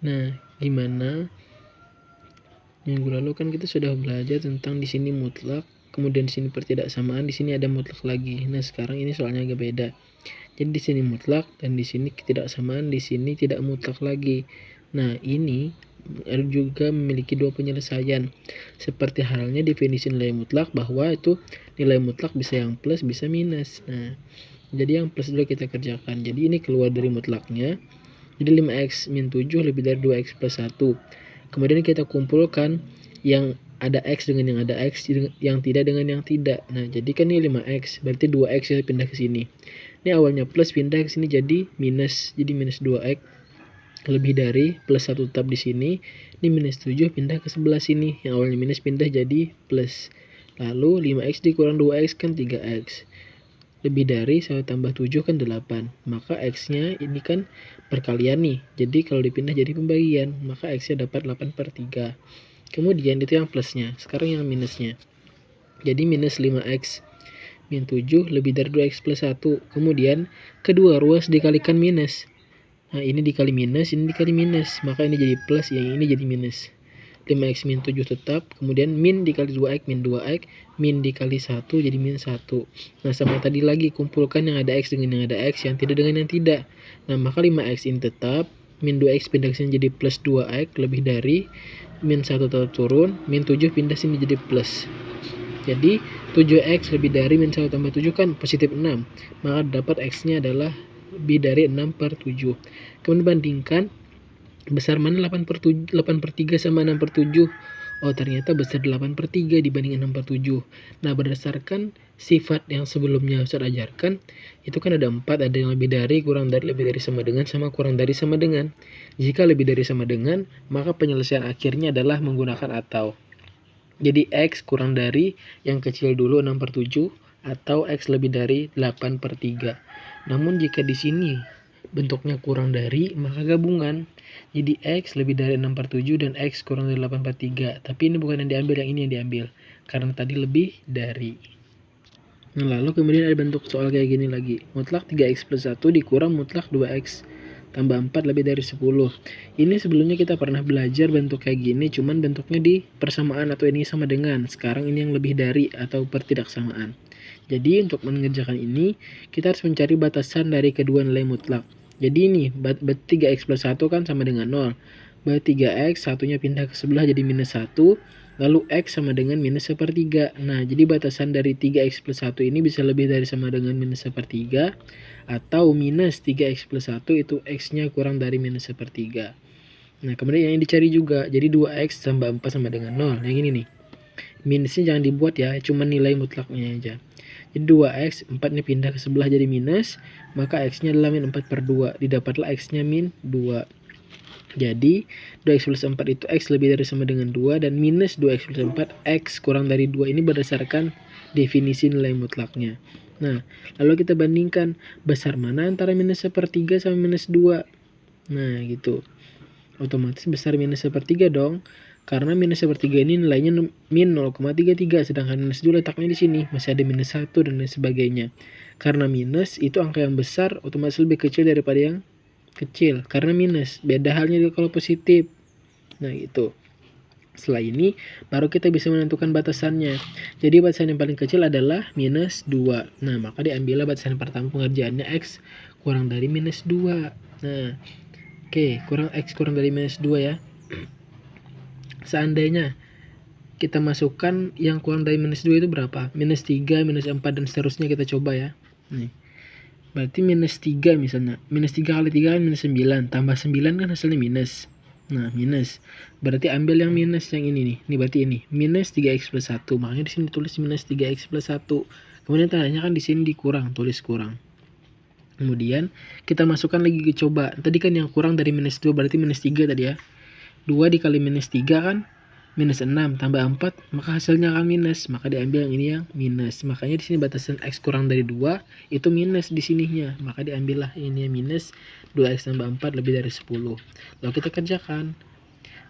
Nah, gimana? Minggu lalu kan kita sudah belajar tentang di sini mutlak, kemudian di sini pertidaksamaan, di sini ada mutlak lagi. Nah, sekarang ini soalnya agak beda. Jadi di sini mutlak dan di sini ketidaksamaan, di sini tidak mutlak lagi. Nah, ini juga memiliki dua penyelesaian. Seperti halnya definisi nilai mutlak, bahwa itu nilai mutlak bisa yang plus, bisa minus. Nah, jadi yang plus dulu kita kerjakan. Jadi ini keluar dari mutlaknya. Jadi 5x min 7 lebih dari 2x plus 1. Kemudian kita kumpulkan yang ada x dengan yang ada x, yang tidak dengan yang tidak. Nah, jadi kan ini 5x, berarti 2x ya pindah ke sini. Ini awalnya plus, pindah ke sini jadi minus. Jadi minus 2x lebih dari plus 1 tetap di sini. Ini minus 7 pindah ke sebelah sini. Yang awalnya minus pindah jadi plus. Lalu 5x dikurang 2x kan 3x. Lebih dari 1 tambah 7 kan 8. Maka x-nya ini kan perkalian nih. Jadi kalau dipindah jadi pembagian, maka x-nya dapat 8/3. Kemudian itu yang plusnya. Sekarang yang minusnya. Jadi minus 5x min 7 lebih dari 2x plus 1. Kemudian kedua ruas dikalikan minus. Nah, ini dikali minus, ini dikali minus. Maka ini jadi plus, yang ini jadi minus. 5x min 7 tetap, kemudian min dikali 2x min 2x, min dikali 1 jadi min 1. Nah, sama tadi lagi, kumpulkan yang ada x dengan yang ada x, yang tidak dengan yang tidak. Nah, maka 5x ini tetap, min 2x pindah ke sini jadi plus 2x, lebih dari min 1 tetap turun, min 7 pindah sini jadi plus. Jadi 7x lebih dari min 1 tambah 7 kan positif 6. Maka dapat x-nya adalah lebih dari 6/7. Kemudian bandingkan besar mana 8/3 sama 6/7. Oh, ternyata besar 8/3 dibanding 6/7. Nah, berdasarkan sifat yang sebelumnya Ustaz ajarkan, itu kan ada 4, ada yang lebih dari, kurang dari, lebih dari, sama dengan, sama kurang dari, sama dengan. Jika lebih dari sama dengan, maka penyelesaian akhirnya adalah menggunakan atau. Jadi x kurang dari yang kecil dulu 6/7 atau x lebih dari 8/3. Namun jika di sini bentuknya kurang dari, maka gabungan. Jadi x lebih dari 6/7 dan x kurang dari 8/3. Tapi ini bukan yang diambil, yang ini yang diambil. Karena tadi lebih dari. Nah, lalu kemudian ada bentuk soal kayak gini lagi. Mutlak 3x plus 1 dikurang mutlak 2x tambah 4 lebih dari 10. Ini sebelumnya kita pernah belajar bentuk kayak gini, cuman bentuknya di persamaan atau ini sama dengan. Sekarang ini yang lebih dari atau pertidaksamaan. Jadi untuk mengerjakan ini, kita harus mencari batasan dari kedua nilai mutlak. Jadi ini, 3x plus 1 kan sama dengan 0. Berarti 3x, satunya pindah ke sebelah jadi minus 1. Lalu x sama dengan minus 1/3. Nah, jadi batasan dari 3x plus 1 ini bisa lebih dari sama dengan minus 1/3. Atau minus 3x plus 1 itu x-nya kurang dari minus 1/3. Nah, kemudian yang dicari juga. Jadi 2x tambah 4 sama dengan 0. Yang ini nih. Minusnya jangan dibuat ya, cuma nilai mutlaknya aja. Jadi 2x, 4 nya pindah ke sebelah jadi minus. Maka x-nya adalah min 4/2. Didapatlah x-nya min 2. Jadi 2x plus 4 itu x lebih dari sama dengan 2, dan minus 2x plus 4 x kurang dari 2 ini berdasarkan definisi nilai mutlaknya. Nah, lalu kita bandingkan besar mana antara minus 1/3 sama minus 2. Nah, gitu. Otomatis besar minus 1/3 dong. Karena minus 1/3 ini nilainya min 0,33, sedangkan minus 2 letaknya di sini, masih ada minus 1 dan lain sebagainya. Karena minus itu angka yang besar, otomatis lebih kecil daripada yang kecil karena minus. Beda halnya kalau positif. Nah, itu. Setelah ini baru kita bisa menentukan batasannya. Jadi batasan yang paling kecil adalah minus 2. Nah, maka diambillah batasan pertama pengerjaannya x kurang dari minus 2. Nah, oke, x kurang dari minus 2 ya. Seandainya kita masukkan yang kurang dari minus 2 itu berapa? Minus 3, minus 4, dan seterusnya kita coba ya. Nih. Berarti minus 3 misalnya. Minus 3 kali 3 kan minus 9. Tambah 9 kan hasilnya minus. Nah, minus. Berarti ambil yang minus yang ini nih. Ini berarti ini. Minus 3x plus 1. Makanya di sini tulis minus 3x plus 1. Kemudian tandanya kan di sini dikurang. Tulis kurang. Kemudian kita masukkan lagi ke coba. Tadi kan yang kurang dari minus 2 berarti minus 3 tadi ya. 2 dikali minus 3 kan minus 6 tambah 4, maka hasilnya akan minus. Maka diambil yang ini yang minus. Makanya di sini batasan x kurang dari 2 itu minus di sininya. Maka diambillah ini yang minus 2x tambah 4 lebih dari 10. Lalu kita kerjakan.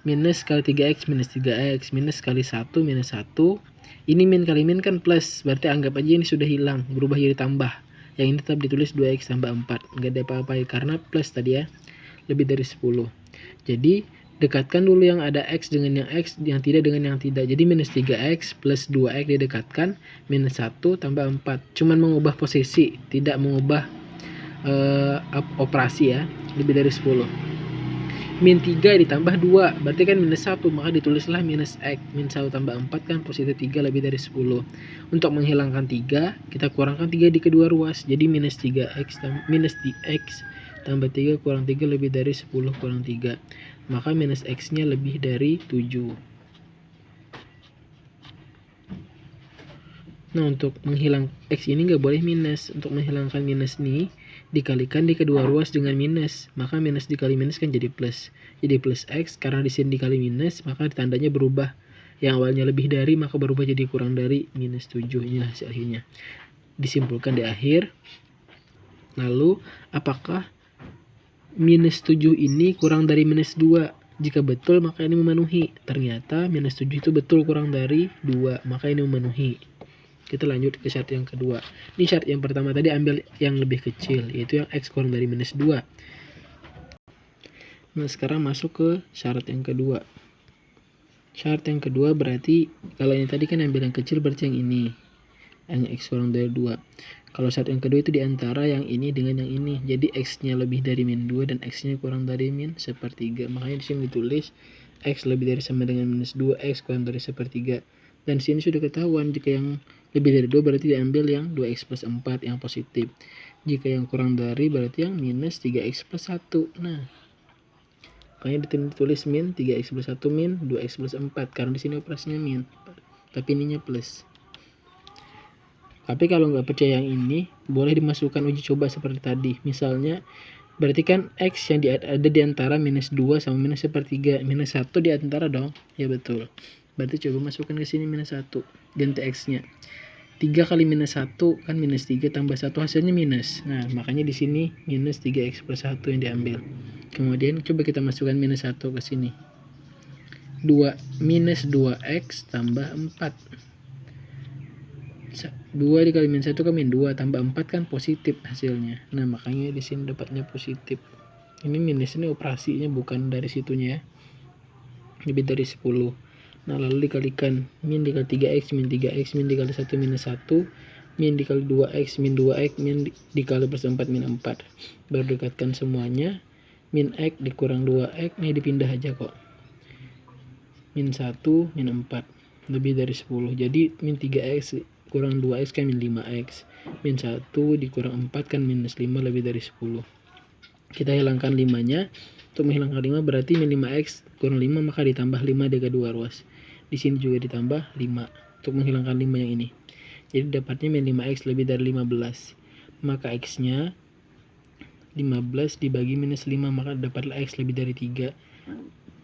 Minus kali 3x minus 3x, minus kali 1 minus 1. Ini min kali min kan plus, berarti anggap aja ini sudah hilang, berubah jadi tambah. Yang ini tetap ditulis 2x tambah 4. Enggak ada apa-apa karena plus tadi ya. Lebih dari 10. Jadi dekatkan dulu yang ada X dengan yang X, yang tidak dengan yang tidak. Jadi minus 3X plus 2X didekatkan, minus 1 tambah 4. Cuman mengubah posisi, tidak mengubah operasi ya, lebih dari 10. Min 3 ditambah 2, berarti kan minus 1, maka ditulislah minus X. Min 1 tambah 4 kan positif 3 lebih dari 10. Untuk menghilangkan 3, kita kurangkan 3 di kedua ruas. Jadi minus 3X tambah 3 kurang 3 lebih dari 10 kurang 3. Maka minus X-nya lebih dari 7. Nah, untuk menghilang X ini nggak boleh minus. Untuk menghilangkan minus nih, dikalikan di kedua ruas dengan minus, maka minus dikali minus kan jadi plus. Jadi plus X, karena di sini dikali minus, maka tandanya berubah. Yang awalnya lebih dari, maka berubah jadi kurang dari minus 7. Inilah hasil akhirnya. Disimpulkan di akhir. Lalu, apakah minus 7 ini kurang dari minus 2? Jika betul, maka ini memenuhi. Ternyata minus 7 itu betul kurang dari 2, maka ini memenuhi. Kita lanjut ke syarat yang kedua. Ini syarat yang pertama tadi ambil yang lebih kecil, yaitu yang X kurang dari minus 2. Nah, sekarang masuk ke syarat yang kedua. Syarat yang kedua berarti, kalau ini tadi kan ambil yang kecil, berarti yang ini, yang X kurang dari 2. Kalau syarat yang kedua itu diantara yang ini dengan yang ini. Jadi X-nya lebih dari min 2 dan X-nya kurang dari min 1/3. Makanya di sini ditulis X lebih dari sama dengan minus 2, X kurang dari 1/3. Dan sini sudah ketahuan, jika yang lebih dari 2 berarti diambil yang 2X plus 4 yang positif. Jika yang kurang dari berarti yang minus 3X plus 1. Nah, makanya ditulis min 3X plus 1 min 2X plus 4. Karena di sini operasinya min, tapi ininya plus. Tapi kalau nggak percaya yang ini, boleh dimasukkan uji coba seperti tadi. Misalnya, berarti kan X yang ada di antara minus 2 sama minus 1/3. Minus 1 di antara dong. Ya betul. Berarti coba masukkan ke sini minus 1. Ganti X-nya. 3 kali minus 1 kan minus 3 tambah 1 hasilnya minus. Nah, makanya di sini minus 3X plus 1 yang diambil. Kemudian coba kita masukkan minus 1 ke sini. 2 minus 2X tambah 4. 2 dikali minus 1 kan min 2 tambah 4 kan positif hasilnya. Nah, makanya di sini dapatnya positif. Ini minus ini operasinya bukan dari situnya ya. Lebih dari 10. Nah, lalu dikalikan min dikali 3X min 3X min dikali 1 minus 1 min dikali 2X min 2X min dikali plus 4 min 4. Baru dekatkan semuanya. Min X dikurang 2X, nih dipindah aja kok. Min 1 min 4 lebih dari 10. Jadi min 3X kurang 2X kan min 5X. Min 1 dikurang 4 kan minus 5 lebih dari 10. Kita hilangkan 5-nya. Untuk menghilangkan 5 berarti min 5X kurang 5, maka ditambah 5 di kedua ruas. Di sini juga ditambah 5 untuk menghilangkan 5 yang ini. Jadi dapatnya min 5X lebih dari 15. Maka X-nya 15 dibagi minus 5, maka dapatlah X lebih dari 3.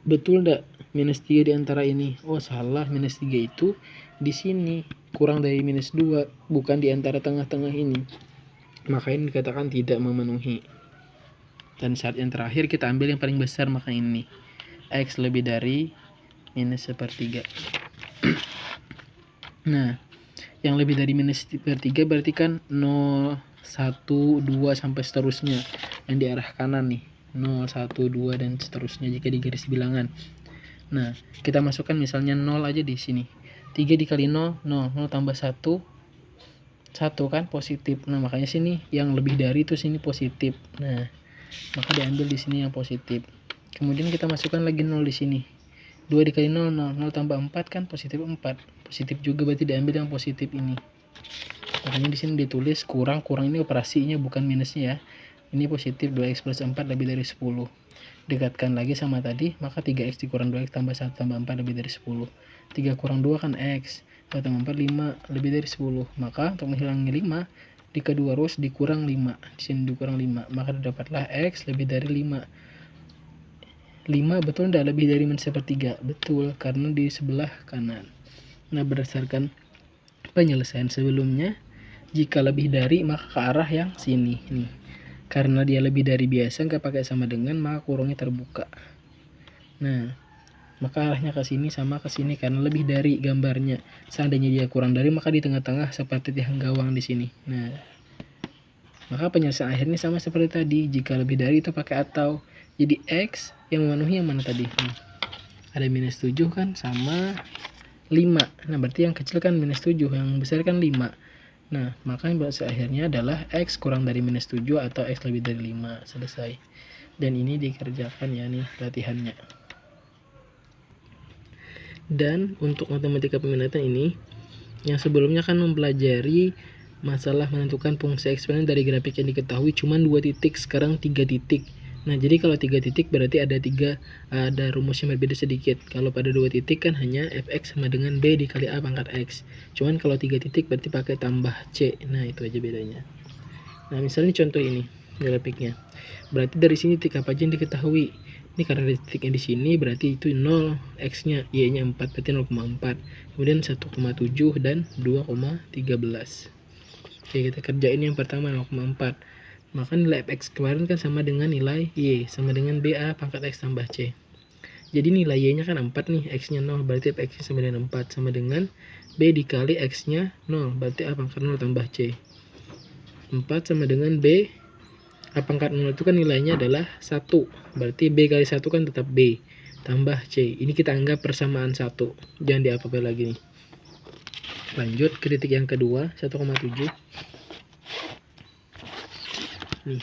Betul enggak? Minus 3 di antara ini. Oh, salah. Minus 3 itu di sini. Kurang dari minus 2. Bukan di antara tengah-tengah ini. Maka ini dikatakan tidak memenuhi. Dan syarat yang terakhir kita ambil yang paling besar, maka ini. X lebih dari minus 1/3. Nah, yang lebih dari minus 1/3 berarti kan 0, 1, 2 sampai seterusnya. Yang di arah kanan nih. 0, 1, 2 dan seterusnya jika di garis bilangan. Nah, kita masukkan misalnya 0 aja di sini. 3 dikali 0, 0. 0 tambah 1, 1 kan positif. Nah, makanya sini yang lebih dari itu sini positif. Nah, maka diambil di sini yang positif. Kemudian kita masukkan lagi 0 di sini. 2 dikali 0, 0. 0 tambah 4 kan positif 4. Positif juga berarti diambil yang positif ini. Makanya di sini ditulis kurang ini operasinya bukan minusnya ya. Ini positif 2X plus 4 lebih dari 10. Dekatkan lagi sama tadi, maka 3X dikurang 2X tambah 1 tambah 4 lebih dari 10. 3 kurang 2 kan X. 2 tambah 4 5 lebih dari 10. Maka untuk menghilangkan 5 di kedua ruas dikurang 5. Di sini dikurang 5. Maka dapatlah X lebih dari 5. 5 betul enggak lebih dari min 1/3? Betul, karena di sebelah kanan. Nah, berdasarkan penyelesaian sebelumnya, jika lebih dari maka ke arah yang sini nih. Karena dia lebih dari biasa nggak pakai sama dengan, maka kurungnya terbuka. Nah, maka arahnya ke sini sama ke sini karena lebih dari gambarnya. Seandainya dia kurang dari, maka di tengah-tengah seperti tiang gawang di sini. Nah, maka penyelesaian akhirnya sama seperti tadi. Jika lebih dari itu pakai atau. Jadi X yang memenuhi yang mana tadi? Ada minus 7 kan sama 5. Nah berarti yang kecil kan minus 7, yang besar kan 5. Nah maka bahasa akhirnya adalah X kurang dari minus 7 atau X lebih dari 5. Selesai. Dan ini dikerjakan ya nih latihannya. Dan untuk matematika peminatan ini, yang sebelumnya kan mempelajari masalah menentukan fungsi eksponen dari grafik yang diketahui cuma 2 titik, sekarang 3 titik. Nah jadi kalau 3 titik berarti ada rumus yang berbeda sedikit. Kalau pada 2 titik kan hanya fx sama dengan b dikali a pangkat x. Cuman kalau 3 titik berarti pakai tambah c. Nah itu aja bedanya. Nah misalnya contoh ini grafiknya, berarti dari sini titik apa aja yang diketahui. Ini karena ada titiknya di sini berarti itu 0, x nya, y nya 4 berarti 0,4, kemudian 1,7 dan 2,13. Oke, kita kerjain yang pertama 0,4. Maka nilai fx kemarin kan sama dengan nilai y, sama dengan ba pangkat x tambah c. Jadi nilai y nya kan 4 nih, x nya 0, berarti fx nya sama dengan 4, sama dengan b dikali x nya 0, berarti a pangkat 0 tambah c. 4 sama dengan b, a pangkat 0 itu kan nilainya adalah 1, berarti b kali 1 kan tetap b, tambah c. Ini kita anggap persamaan 1, jangan diapa-apa lagi nih. Lanjut ke titik yang kedua, 1,7. Nih,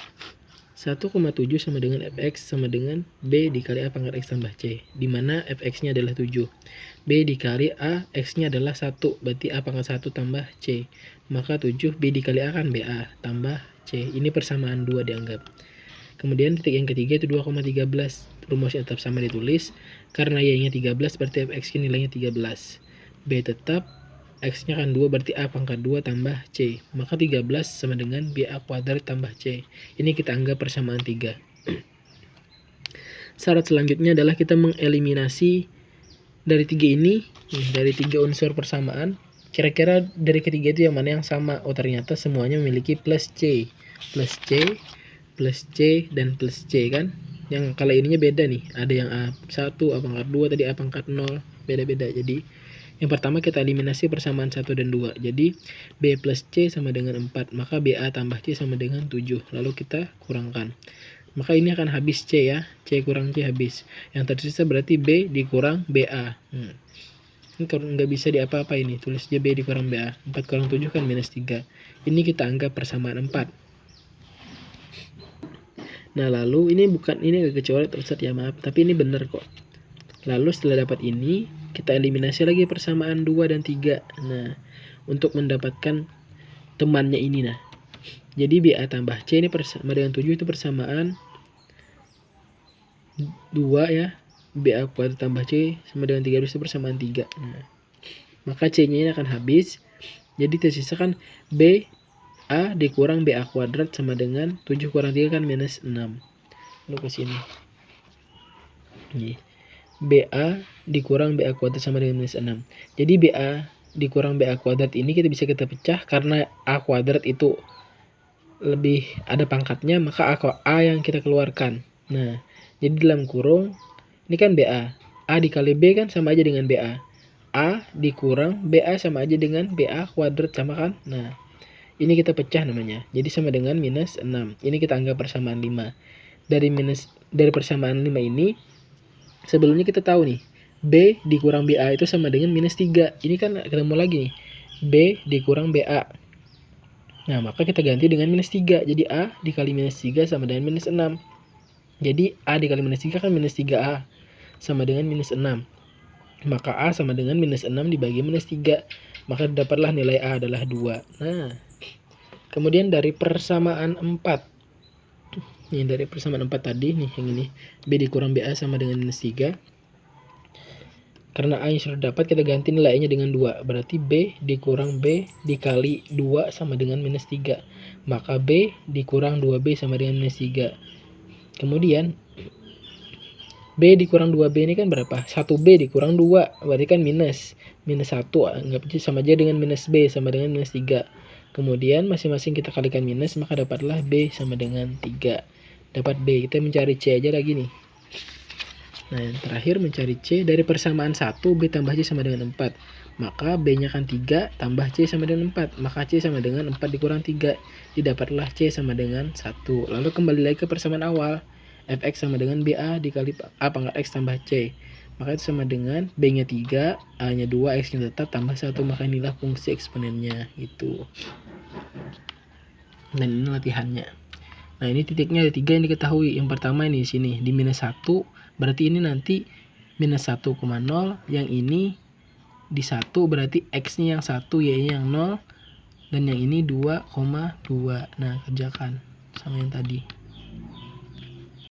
1,7 sama dengan fx sama dengan b dikali a pangkat x tambah c, dimana fx nya adalah 7, b dikali a, x nya adalah 1, berarti a pangkat 1 tambah c, maka 7 b dikali a kan ba tambah c. Ini persamaan 2 dianggap. Kemudian titik yang ketiga itu 2,13, rumusnya tetap sama ditulis, karena y nya 13 berarti fx nya nilainya 13, b tetap, x nya kan 2 berarti a pangkat 2 tambah c, maka 13 sama dengan ba kuadrat tambah c. Ini kita anggap persamaan 3. Syarat selanjutnya adalah kita mengeliminasi dari 3 ini, dari 3 unsur persamaan, kira-kira dari ketiga itu yang mana yang sama. Oh ternyata semuanya memiliki plus c, plus c, plus c, dan plus c kan. Yang kalau ininya beda nih, ada yang a1, a pangkat 2, tadi a pangkat 0, beda-beda. Jadi yang pertama kita eliminasi persamaan 1 dan 2. Jadi b plus c sama dengan 4, maka ba tambah c sama dengan 7. Lalu kita kurangkan. Maka ini akan habis c ya, c kurang c habis. Yang tersisa berarti b dikurang ba. Ini kalau nggak bisa diapa-apa ini, tulis aja b dikurang ba. 4 kurang 7 kan minus 3. Ini kita anggap persamaan 4. Nah lalu ini agak kecoret Ustadz ya, maaf, tapi ini benar kok. Lalu setelah dapat ini, kita eliminasi lagi persamaan 2 dan 3. Nah, untuk mendapatkan temannya ini, nah. Jadi ba tambah c ini sama dengan 7 itu persamaan 2 ya. ba kuadrat tambah c sama dengan 13 itu persamaan 3. Nah, maka c nya ini akan habis. Jadi tersisa kan b a dikurang ba kuadrat sama dengan 7 kurang 3 kan minus 6. Lalu ke sini. Nih. ba dikurang ba kuadrat sama dengan minus 6. Jadi ba dikurang ba kuadrat ini kita pecah karena a kuadrat itu lebih ada pangkatnya, maka a yang kita keluarkan. Nah, jadi dalam kurung ini kan ba, a dikali b kan sama aja dengan ba, a dikurang ba sama aja dengan ba kuadrat, sama kan. Nah, ini kita pecah namanya, jadi sama dengan minus 6. Ini kita anggap persamaan 5. Dari persamaan 5 ini, sebelumnya kita tahu nih, b dikurang ba itu sama dengan minus 3. Ini kan ketemu lagi nih, b dikurang ba. Nah, maka kita ganti dengan minus 3. Jadi a dikali minus 3 sama dengan minus 6. Jadi a dikali minus 3 kan minus 3a, sama dengan minus 6. Maka a sama dengan minus 6 dibagi minus 3. Maka dapatlah nilai a adalah 2. Nah, kemudian dari persamaan 4. Ini dari persamaan 4 tadi nih, yang ini. B dikurang BA sama dengan minus 3. Karena A yang sudah dapat, kita ganti nilainya dengan 2. Berarti B dikurang B dikali 2 sama dengan minus 3. Maka B dikurang 2B sama dengan minus 3. Kemudian B dikurang 2B ini kan berapa? 1B dikurang 2. Berarti kan minus 1. Anggap aja sama aja dengan minus B sama dengan minus 3. Kemudian masing-masing kita kalikan minus, maka dapatlah B sama dengan 3. Dapat B. Kita mencari C aja lagi nih. Nah, yang terakhir mencari C. Dari persamaan 1, B tambah C sama dengan 4. Maka B-nya kan 3, tambah C sama dengan 4. Maka C sama dengan 4 dikurang 3. Didapatlah C sama dengan 1. Lalu kembali lagi ke persamaan awal. fx sama dengan BA dikali A pangkat X tambah C. Maka itu sama dengan B-nya 3, A-nya 2, X-nya tetap tambah 1. Maka inilah fungsi eksponennya gitu. Dan ini latihannya. Nah ini titiknya ada 3 yang diketahui. Yang pertama ini di sini di minus 1, berarti ini nanti minus 1,0. Yang ini di 1 berarti X-nya yang 1, Y-nya yang 0. Dan yang ini 2,2. Nah kerjakan sama yang tadi.